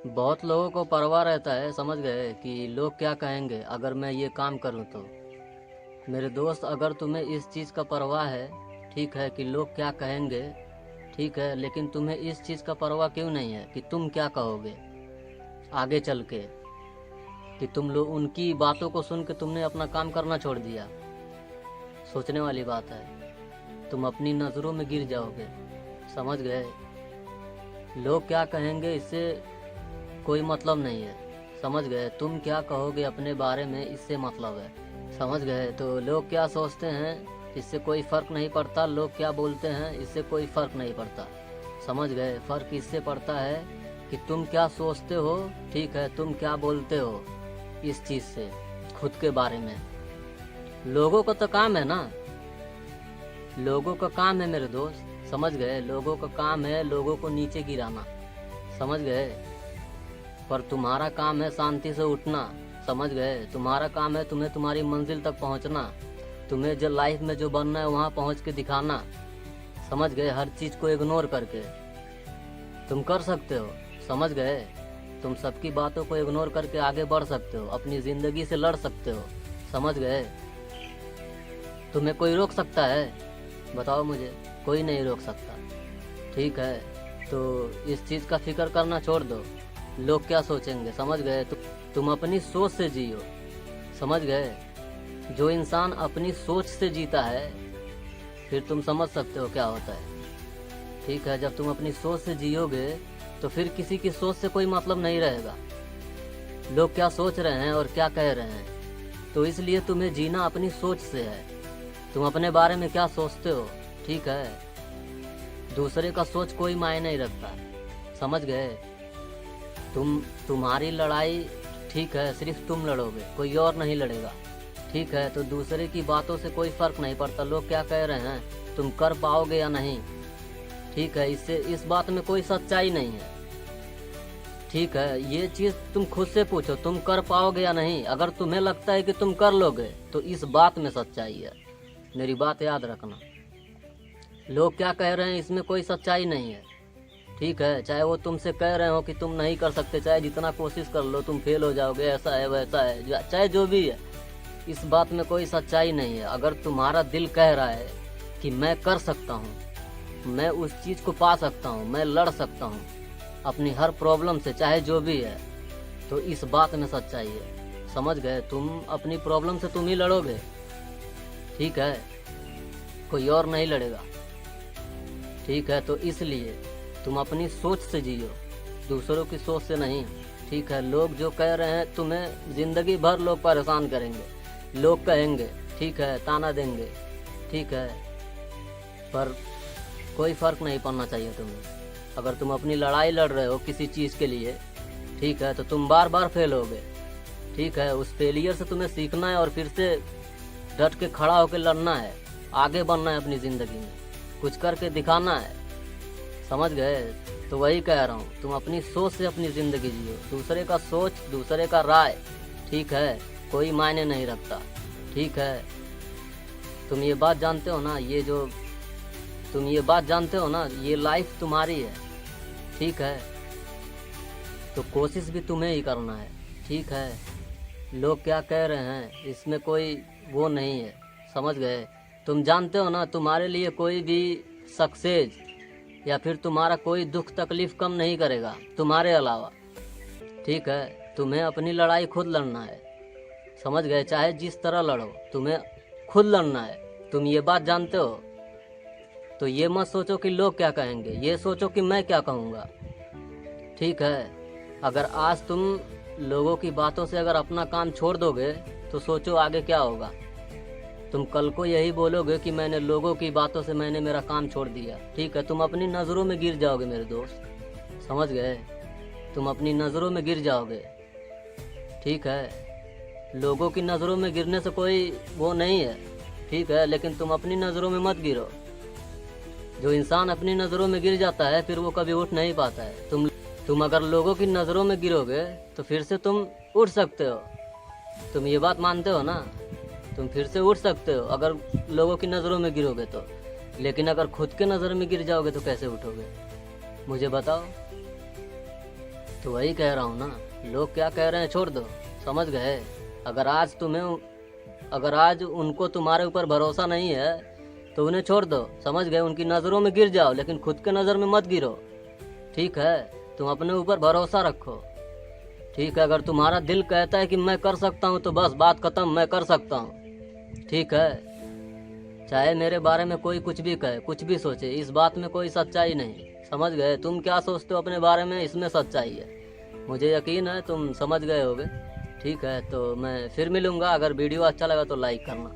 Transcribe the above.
बहुत लोगों को परवाह रहता है, समझ गए, कि लोग क्या कहेंगे अगर मैं ये काम करूं तो। मेरे दोस्त, अगर तुम्हें इस चीज़ का परवाह है, ठीक है, कि लोग क्या कहेंगे, ठीक है, लेकिन तुम्हें इस चीज़ का परवाह क्यों नहीं है कि तुम क्या कहोगे आगे चल के, कि तुम लोग उनकी बातों को सुन के तुमने अपना काम करना छोड़ दिया। सोचने वाली बात है। तुम अपनी नज़रों में गिर जाओगे, समझ गए। लोग क्या कहेंगे इससे कोई मतलब नहीं है, समझ गए। तुम क्या कहोगे अपने बारे में, इससे मतलब है, समझ गए। तो लोग क्या सोचते हैं इससे कोई फ़र्क नहीं पड़ता, लोग क्या बोलते हैं इससे कोई फ़र्क नहीं पड़ता, समझ गए। फ़र्क इससे पड़ता है कि तुम क्या सोचते हो, ठीक है, तुम क्या बोलते हो इस चीज़ से, खुद के बारे में। लोगों का तो काम है ना, लोगों का काम है मेरे दोस्त, समझ गए। लोगों का काम है लोगों को नीचे गिराना, समझ गए। पर तुम्हारा काम है शांति से उठना, समझ गए। तुम्हारा काम है तुम्हें तुम्हारी मंजिल तक पहुंचना, तुम्हें जो लाइफ में जो बनना है वहां पहुंच के दिखाना, समझ गए। हर चीज़ को इग्नोर करके तुम कर सकते हो, समझ गए। तुम सबकी बातों को इग्नोर करके आगे बढ़ सकते हो, अपनी ज़िंदगी से लड़ सकते हो, समझ गए। तुम्हें कोई रोक सकता है? बताओ मुझे। कोई नहीं रोक सकता, ठीक है। तो इस चीज़ का फिक्र करना छोड़ दो, लोग क्या सोचेंगे, समझ गए। तुम अपनी सोच से जियो, समझ गए। जो इंसान अपनी सोच से जीता है, फिर तुम समझ सकते हो क्या होता है, ठीक है। जब तुम अपनी सोच से जियोगे तो फिर किसी की सोच से कोई मतलब नहीं रहेगा। लोग क्या सोच रहे हैं और क्या कह रहे हैं, तो इसलिए तुम्हें जीना अपनी सोच से है। तुम अपने बारे में क्या सोचते हो, ठीक है। दूसरे का सोच कोई मायने नहीं रखता, समझ गए। तुम्हारी लड़ाई, ठीक है, सिर्फ तुम लड़ोगे, कोई और नहीं लड़ेगा, ठीक है। तो दूसरे की बातों से कोई फर्क नहीं पड़ता लोग क्या कह रहे हैं, तुम कर पाओगे या नहीं, ठीक है। इससे इस बात में कोई सच्चाई नहीं है, ठीक है। ये चीज़ तुम खुद से पूछो, तुम कर पाओगे या नहीं। अगर तुम्हें लगता है कि तुम कर लोगे तो इस बात में सच्चाई है, मेरी बात याद रखना। लोग क्या कह रहे हैं इसमें कोई सच्चाई नहीं है, ठीक है। चाहे वो तुमसे कह रहे हो कि तुम नहीं कर सकते, चाहे जितना कोशिश कर लो तुम फेल हो जाओगे, ऐसा है वैसा है, चाहे जो भी है, इस बात में कोई सच्चाई नहीं है। अगर तुम्हारा दिल कह रहा है कि मैं कर सकता हूँ, मैं उस चीज़ को पा सकता हूँ, मैं लड़ सकता हूँ अपनी हर प्रॉब्लम से, चाहे जो भी है, तो इस बात में सच्चाई है, समझ गए। तुम अपनी प्रॉब्लम से तुम ही लड़ोगे, ठीक है, कोई और नहीं लड़ेगा, ठीक है। तो इसलिए तुम अपनी सोच से जियो, दूसरों की सोच से नहीं, ठीक है। लोग जो कह रहे हैं तुम्हें ज़िंदगी भर लोग परेशान करेंगे, लोग कहेंगे, ठीक है, ताना देंगे, ठीक है, पर कोई फ़र्क नहीं पड़ना चाहिए तुम्हें। अगर तुम अपनी लड़ाई लड़ रहे हो किसी चीज़ के लिए, ठीक है, तो तुम बार बार फेल होगे, ठीक है। उस फेलियर से तुम्हें सीखना है और फिर से डट के खड़ा होकर लड़ना है, आगे बढ़ना है अपनी ज़िंदगी में, कुछ करके दिखाना है, समझ गए। तो वही कह रहा हूँ, तुम अपनी सोच से अपनी ज़िंदगी जियो। दूसरे का सोच, दूसरे का राय, ठीक है, कोई मायने नहीं रखता, ठीक है। तुम ये बात जानते हो ना, तुम ये बात जानते हो ना, ये लाइफ तुम्हारी है, ठीक है। तो कोशिश भी तुम्हें ही करना है, ठीक है। लोग क्या कह रहे हैं इसमें कोई वो नहीं है, समझ गए। तुम जानते हो ना, तुम्हारे लिए कोई भी सक्सेस या फिर तुम्हारा कोई दुख तकलीफ कम नहीं करेगा तुम्हारे अलावा, ठीक है। तुम्हें अपनी लड़ाई खुद लड़ना है, समझ गए। चाहे जिस तरह लड़ो, तुम्हें खुद लड़ना है। तुम ये बात जानते हो, तो ये मत सोचो कि लोग क्या कहेंगे, ये सोचो कि मैं क्या कहूँगा, ठीक है। अगर आज तुम लोगों की बातों से अगर अपना काम छोड़ दोगे तो सोचो आगे क्या होगा। तुम कल को यही बोलोगे कि मैंने लोगों की बातों से मैंने मेरा काम छोड़ दिया, ठीक है। तुम अपनी नज़रों में गिर जाओगे मेरे दोस्त, समझ गए। तुम अपनी नज़रों में गिर जाओगे, ठीक है। लोगों की नज़रों में गिरने से कोई वो नहीं है, ठीक है, लेकिन तुम अपनी नज़रों में मत गिरो। जो इंसान अपनी नज़रों में गिर जाता है फिर वो कभी उठ नहीं पाता है। तुम अगर लोगों की नज़रों में गिरोगे तो फिर से तुम उठ सकते हो, तुम ये बात मानते हो ना। तुम फिर से उठ सकते हो अगर लोगों की नज़रों में गिरोगे तो, लेकिन अगर खुद के नज़र में गिर जाओगे तो कैसे उठोगे, मुझे बताओ। तो वही कह रहा हूँ ना, लोग क्या कह रहे हैं छोड़ दो, समझ गए। अगर आज उनको तुम्हारे ऊपर भरोसा नहीं है तो उन्हें छोड़ दो, समझ गए। उनकी नज़रों में गिर जाओ लेकिन खुद के नज़र में मत गिरो, ठीक है। तुम अपने ऊपर भरोसा रखो, ठीक है। अगर तुम्हारा दिल कहता है कि मैं कर सकता हूँ तो बस बात ख़त्म, मैं कर सकता हूँ, ठीक है। चाहे मेरे बारे में कोई कुछ भी कहे, कुछ भी सोचे, इस बात में कोई सच्चाई नहीं, समझ गए। तुम क्या सोचते हो अपने बारे में, इसमें सच्चाई है, मुझे यकीन है तुम समझ गए होगे, ठीक है। तो मैं फिर मिलूँगा, अगर वीडियो अच्छा लगा तो लाइक करना।